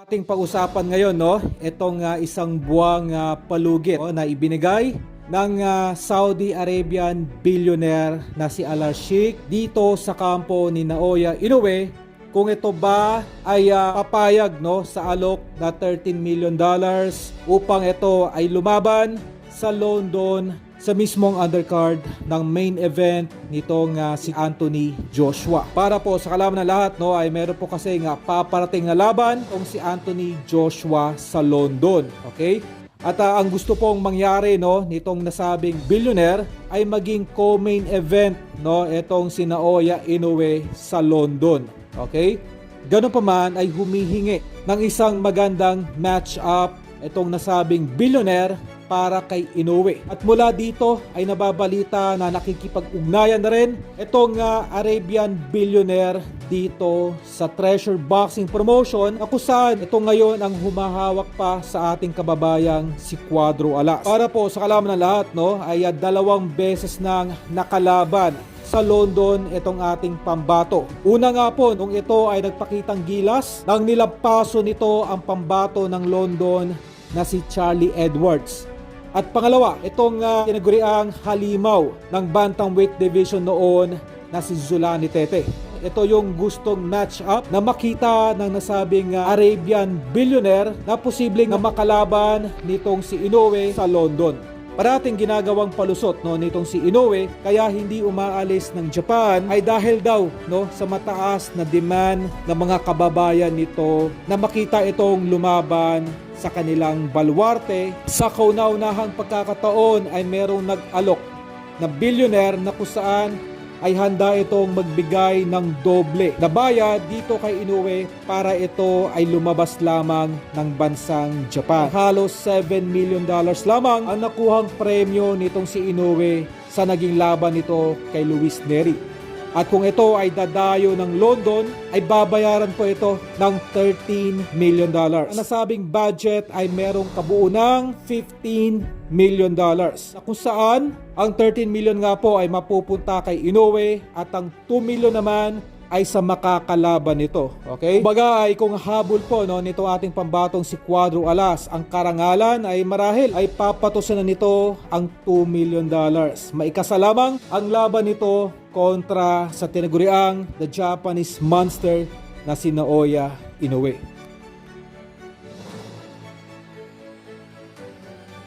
Ating pag-usapan ngayon, no, itong isang buwang palugit na ibinigay ng Saudi Arabian billionaire na si Al Sheikh dito sa kampo ni Naoya Inoue, kung ito ba ay papayag, no, sa alok na $13 million upang ito ay lumaban sa London sa mismong undercard ng main event nitong si Anthony Joshua. Para po sa kalaman ng lahat, no, ay meron po kasi paparating na laban itong si Anthony Joshua sa London. Okay? At ang gusto pong mangyari, no, nitong nasabing billionaire ay maging co-main event, no, itong si Naoya Inoue sa London. Okay? Ganun pa man ay humihingi ng isang magandang match-up itong nasabing billionaire para kay Inoue. At mula dito ay nababalita na nakikipag-ugnayan na rin itong Arabian billionaire dito sa Treasure Boxing Promotion, na kung saan ito ngayon ang humahawak pa sa ating kababayang si Cuadro Alas. Para po sa kalaman ng lahat, no, ay 2 beses nang nakalaban sa London itong ating pambato. Una nga po, nung ito ay nagpakitang gilas, nang nilampaso nito ang pambato ng London na si Charlie Edwards. At pangalawa, itong tinaguriang halimaw ng bantamweight division noon na si Zolani Tete. Ito yung gustong match-up na makita ng nasabing Arabian billionaire na posibleng makalaban nitong si Inoue sa London. Parating ginagawang palusot, no, nitong si Inoue kaya hindi umaalis ng Japan ay dahil daw, no, sa mataas na demand ng mga kababayan nito na makita itong lumaban sa kanilang baluarte. Sa kauna-unahang pagkakataon ay merong nag-alok na billionaire na kung saan ay handa itong magbigay ng doble na bayad dito kay Inoue para ito ay lumabas lamang ng bansang Japan. Halos $7 million lamang ang nakuhang premyo nitong si Inoue sa naging laban nito kay Luis Nery. At kung ito ay dadayo ng London, ay babayaran po ito ng $13 million. Ang nasabing budget ay merong kabuo ng $15 million. Na kung saan, ang 13 million nga po ay mapupunta kay Inoue at ang 2 million naman ay sa makakalaban nito. Okay? Kumbaga ay kung habol po, no, nito ating pambatong si Cuadro Alas, ang karangalan ay marahil ay papatusan na nito ang $2 million. Maikasa lamang ang laban nito kontra sa tinaguriang the Japanese monster na si Naoya Inoue.